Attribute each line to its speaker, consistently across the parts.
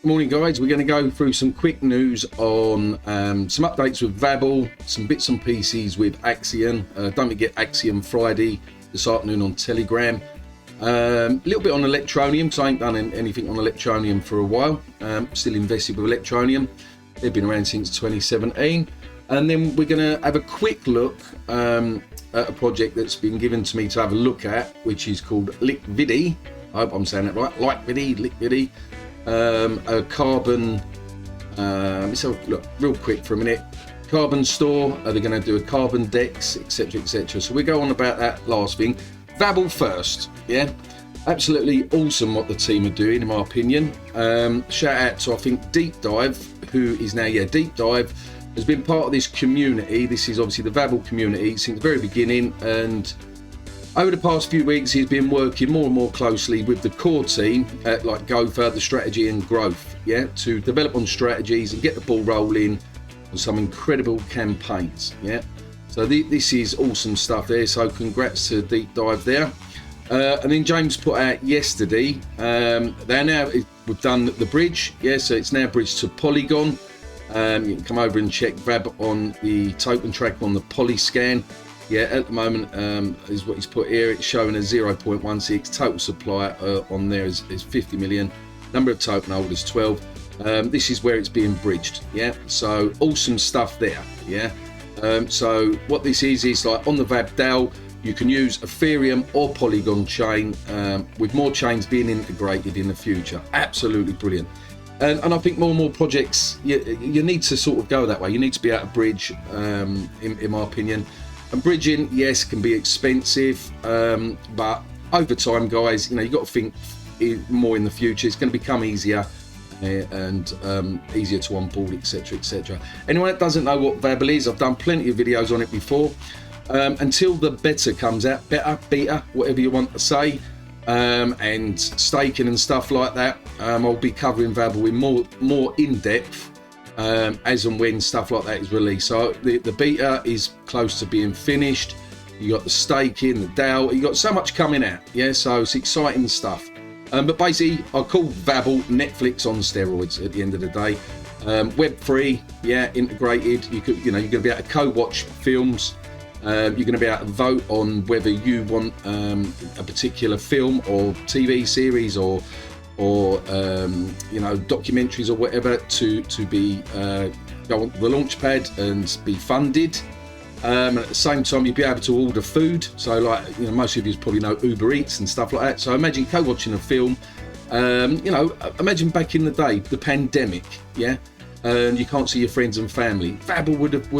Speaker 1: Good morning, guys. We're going to go through some quick news on some updates with Vabble, some bits and pieces with Axion. Don't forget Axion Friday this afternoon on Telegram. A little bit on Electroneum, because I ain't done anything on Electroneum for a while. Still invested with Electroneum. They've been around since 2017. And then we're going to have a quick look at a project that's been given to me to have a look at, which is called Likvidi. I hope I'm saying that right. Likvidi. A carbon, let's have a look real quick for a minute. Carbon store, are they going to do a carbon dex, etc, etc. So we go on about that last thing. Vabble first, yeah, absolutely awesome what the team are doing, in my opinion. Shout out to, I think, Deep Dive, who is now, Deep Dive has been part of this community. This is obviously the Vabble community since the very beginning, and over the past few weeks, he's been working more and more closely with the core team at Go Further Strategy and Growth, to develop on strategies and get the ball rolling on some incredible campaigns, So this is awesome stuff there. So congrats to Deep Dive there. And then James put out yesterday, we've done the bridge, so it's now bridged to Polygon. You can come over and check Vab on the token track on the Polyscan. At the moment, is what he's put here. It's showing a 0.16 total supply on there is 50 million. Number of token holders 12. This is where it's being bridged. So awesome stuff there. So what this is like on the Vab DAO, you can use Ethereum or Polygon chain, with more chains being integrated in the future. Absolutely brilliant. And I think more and more projects, you need to sort of go that way. You need to be able to bridge, in my opinion. And bridging, yes, can be expensive, but over time, guys, you've got to think more in the future. It's going to become easier and easier to onboard, etc, etc. Anyone that doesn't know what Vabble is, I've done plenty of videos on it before. Until the beta comes out, beta, whatever you want to say, and staking and stuff like that, I'll be covering Vabble in more in depth. As and when stuff like that is released. So the beta is close to being finished. You got the staking, the DAO, you got so much coming out, so it's exciting stuff. But basically, I call Vabble Netflix on steroids at the end of the day. Web3, integrated. You're going to be able to co-watch films. You're going to be able to vote on whether you want a particular film or TV series or documentaries or whatever to be go on the launch pad and be funded. At the same time, you'll be able to order food. So most of you probably know Uber Eats and stuff like that. So imagine co-watching a film. Imagine back in the day, the pandemic, and you can't see your friends and family. Vabble would have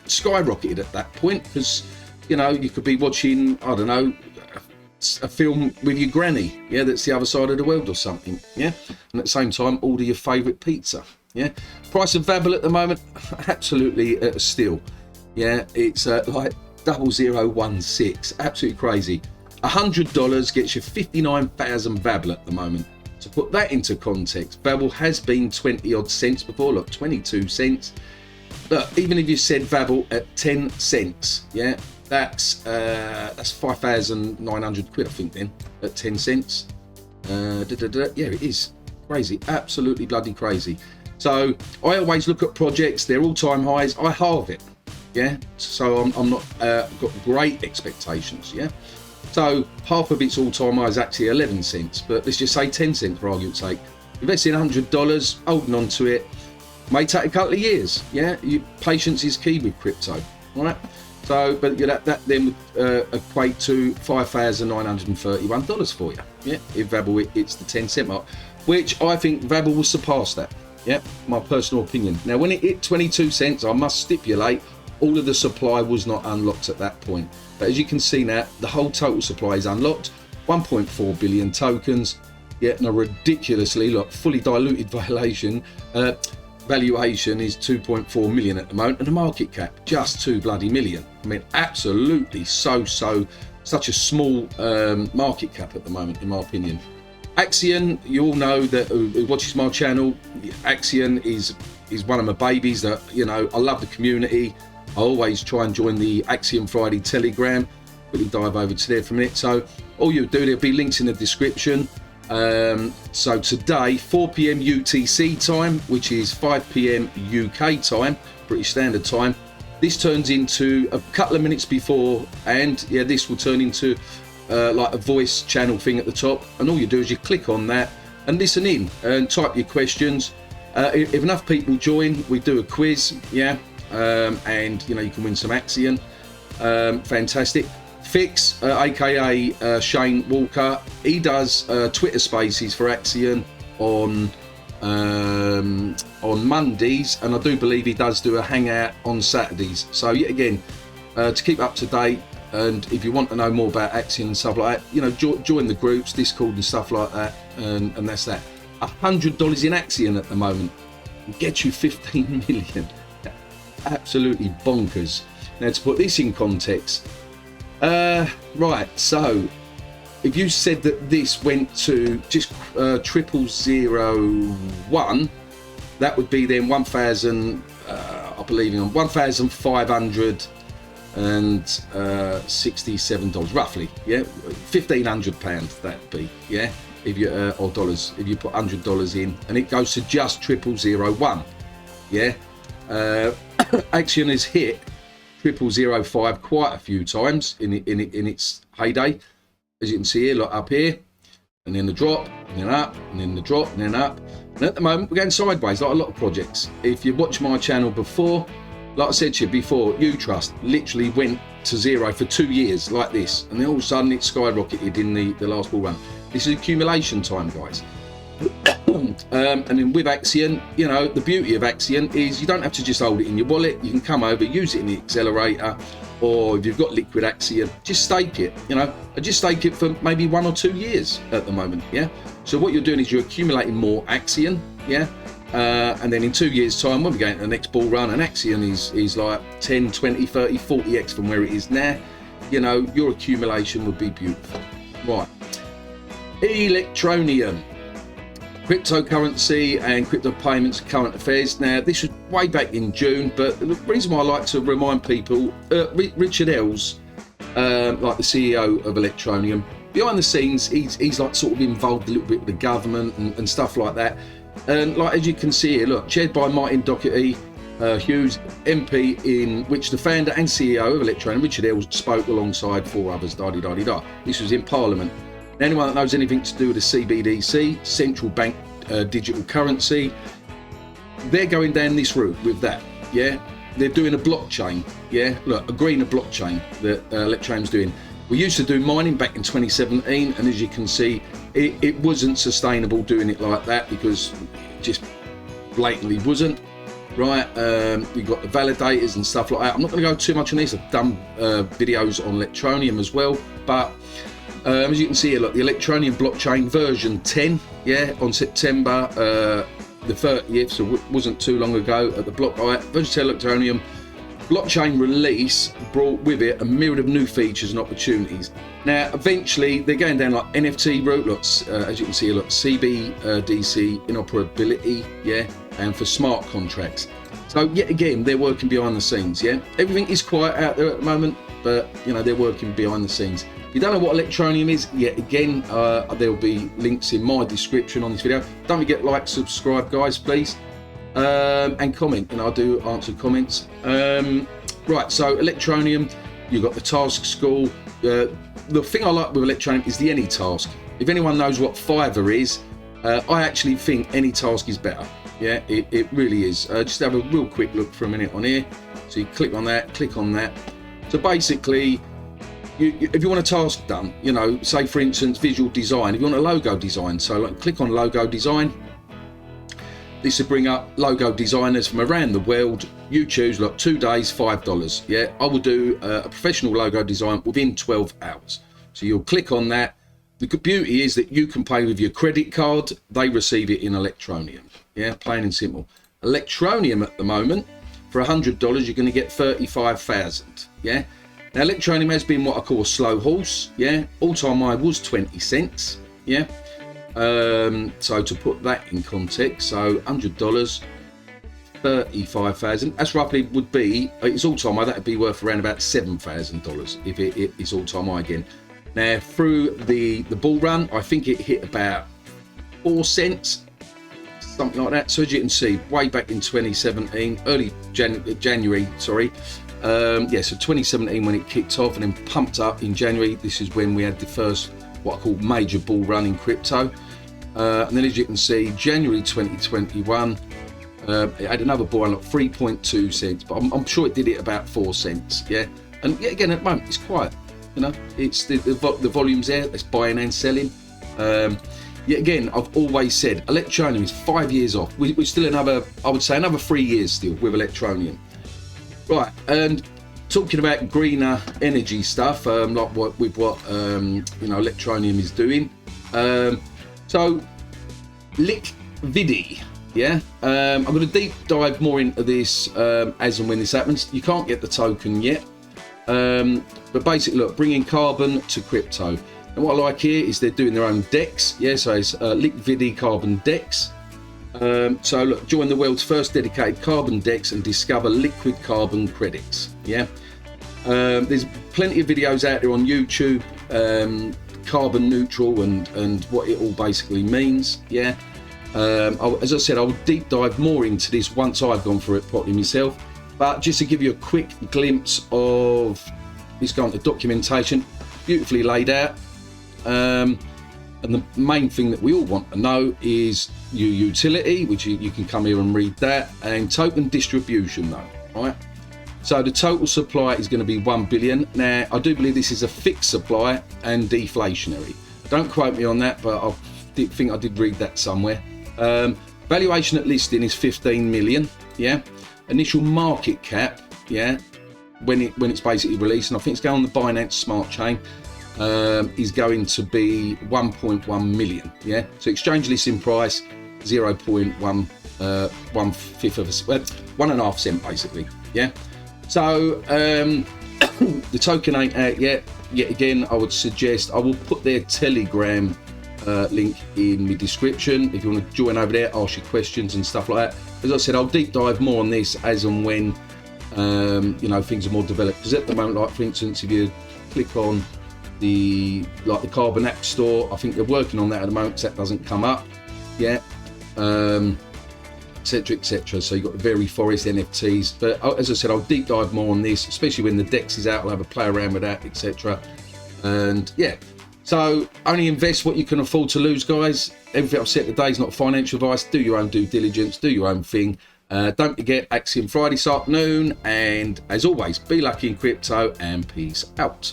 Speaker 1: skyrocketed at that point, because you could be watching, I don't know, a film with your granny, that's the other side of the world or something, and at the same time order your favorite pizza. Price of Vabble at the moment, absolutely at a steal. It's like 0016, absolutely crazy. $100 gets you 59,000 Vabble at the moment. To put that into context, Vabble has been 20 odd cents before, 22 cents. Look, even if you said Vabble at 10 cents, that's 5,900 quid, I think, then, at 10 cents. It is crazy, absolutely bloody crazy. So I always look at projects, they're all-time highs, I halve it, so I'm not got great expectations, so half of its all-time high is actually 11 cents, but let's just say 10 cents for argument's sake. Investing $100, holding on to it, may take a couple of years. Patience is key with crypto, all right? So, but that then would equate to $5,931 for you. If Vabble hits the 10 cent mark, which I think Vabble will surpass that. My personal opinion. Now, when it hit 22 cents, I must stipulate all of the supply was not unlocked at that point. But as you can see now, the whole total supply is unlocked. 1.4 billion tokens. And a ridiculously fully diluted valuation is 2.4 million at the moment, and the market cap just 2 bloody million. I mean, absolutely such a small market cap at the moment, in my opinion. Axion, you all know that who watches my channel, Axion is one of my babies. That I love the community. I always try and join the Axion Friday Telegram. Quickly dive over to there for a minute. So all you do, there'll be links in the description. So today, 4 p.m. UTC time, which is 5 p.m. UK time, British Standard Time, this turns into a couple of minutes before, and yeah, this will turn into like a voice channel thing at the top, and all you do is you click on that and listen in and type your questions. If enough people join, we do a quiz, yeah, and you know, you can win some Axion. Fantastic. Fix, aka Shane Walker, he does Twitter Spaces for Axion on Mondays, and I do believe he does do a hangout on Saturdays. So yet again, to keep up to date, and if you want to know more about Axion and stuff like that, you know, join the groups, Discord and stuff like that, and that's that. $100 in Axion at the moment will get you 15 million. Absolutely bonkers. Now, to put this in context, right, so if you said that this went to just 0001, that would be then 1,000, I believe in $1,567 roughly, yeah, £1,500 that'd be, yeah, if you or dollars, if you put $100 in, and it goes to just 0001, yeah. Axion has hit 0005 quite a few times in its heyday, as you can see here, look up here, and then the drop, and then up, and then the drop, and then up. And at the moment, we're going sideways, like a lot of projects. If you watch my channel before, like I said to you before, Utrust literally went to zero for 2 years like this, and then all of a sudden it skyrocketed in the last bull run. This is accumulation time, guys. And then with Axion, you know, the beauty of Axion is you don't have to just hold it in your wallet. You can come over, use it in the accelerator, or if you've got liquid Axion, just stake it. You know, I just stake it for maybe 1 or 2 years at the moment, yeah. So what you're doing is you're accumulating more Axion, yeah, and then in 2 years time, when we go into the next bull run, and Axion is like 10, 20, 30, 40x from where it is now, you know, your accumulation would be beautiful. Right, Electroneum, cryptocurrency and crypto payments and current affairs. Now, this was way back in June, but the reason why I like to remind people, Richard Ells, like the CEO of Electroneum, behind the scenes, he's like sort of involved a little bit with the government and stuff like that. And like, as you can see here, look, chaired by Martin Doherty Hughes, MP, in which the founder and CEO of Electroneum, Richard Ells, spoke alongside 4 others, da-di-da-di-da. This was in Parliament. Anyone that knows anything to do with the CBDC, central bank digital currency, they're going down this route with that, yeah. They're doing a blockchain, yeah. Look, agreeing a blockchain that Electroneum's doing. We used to do mining back in 2017, and as you can see, it wasn't sustainable doing it like that, because it just blatantly wasn't, right. You've got the validators and stuff like that. I'm not going to go too much on this. I've done videos on Electroneum as well, but as you can see here, look, the Electroneum blockchain version 10, yeah, on September the 30th, so it wasn't too long ago, at the version 10 Electroneum blockchain release brought with it a myriad of new features and opportunities. Now, eventually, they're going down like NFT route, look, as you can see, look, CBDC interoperability, yeah, and for smart contracts. So yet again, they're working behind the scenes, yeah. Everything is quiet out there at the moment, but you know, they're working behind the scenes. If you don't know what Electroneum is, yet again, there'll be links in my description on this video. Don't forget, like, subscribe, guys, please, and comment. And I do answer comments. Right, so Electroneum, you've got the task school. The thing I like with Electroneum is the AnyTask. If anyone knows what Fiverr is, I actually think AnyTask is better. Yeah, it really is. Just have a real quick look for a minute on here. So you click on that, click on that. So basically, if you want a task done, you know, say for instance visual design, if you want a logo design, so like, click on logo design. This will bring up logo designers from around the world. You choose, look, 2 days, $5. Yeah, I will do a professional logo design within 12 hours. So you'll click on that. The good beauty is that you can pay with your credit card. They receive it in Electroneum. Yeah, plain and simple. Electroneum at the moment, for $100, you're going to get 35,000. Yeah. Now, Electroneum has been what I call a slow horse, yeah. All-time high was 20 cents, yeah. So to put that in context, so $100, 35,000. That's roughly would be, its all-time high, that would be worth around about $7,000 if it is all-time high again. Now, through the bull run, I think it hit about 4 cents, something like that. So as you can see, way back in 2017, early January, sorry. Yeah, so 2017 when it kicked off and then pumped up in January. This is when we had the first, what I call major bull run in crypto. And then as you can see, January 2021, it had another bull run at 3.2 cents, but I'm sure it did it about 4 cents. Yeah, and yeah, again, at the moment it's quiet. You know, it's the volume's there. It's buying and selling. Yet again, I've always said Electroneum is 5 years off. We're still another, I would say, another 3 years still with Electroneum. Right, and talking about greener energy stuff, like what you know, Electroneum is doing. So Likvidi, yeah. I'm going to deep dive more into this as and when this happens. You can't get the token yet, but basically, look, bringing carbon to crypto. And what I like here is they're doing their own DEX. Yeah, so it's Likvidi Carbon DEX. So look, join the world's first dedicated carbon DEX and discover liquid carbon credits. Yeah, there's plenty of videos out there on YouTube, carbon neutral and what it all basically means. Yeah, as I said, I'll deep dive more into this once I've gone through it properly myself. But just to give you a quick glimpse of this kind of documentation, beautifully laid out. And the main thing that we all want to know is your utility, which you can come here and read that, and token distribution though, right? So the total supply is going to be 1 billion. Now, I do believe this is a fixed supply and deflationary. Don't quote me on that, but I think I did read that somewhere. Valuation at listing is 15 million, yeah? Initial market cap, yeah, when it's basically released, and I think it's going on the Binance Smart Chain, is going to be 1.1 million. Yeah, so exchange listing price 0.1 1/5 of a 1.5 cent basically. Yeah, so the token ain't out yet. Yet again, I would suggest I will put their Telegram link in the description if you want to join over there, ask your questions and stuff like that. As I said, I'll deep dive more on this as and when you know, things are more developed. Because at the moment, like for instance, if you click on the Carbon App Store, I think they're working on that at the moment, so that doesn't come up yet, etc, etc. So you've got the Very Forest NFTs, but as I said, I'll deep dive more on this, especially when the DEX is out. I'll have a play around with that, etc. And yeah, so only invest what you can afford to lose, guys. Everything I've said today is not financial advice. Do your own due diligence, do your own thing. Don't forget Axion Friday this afternoon, and as always, be lucky in crypto and peace out.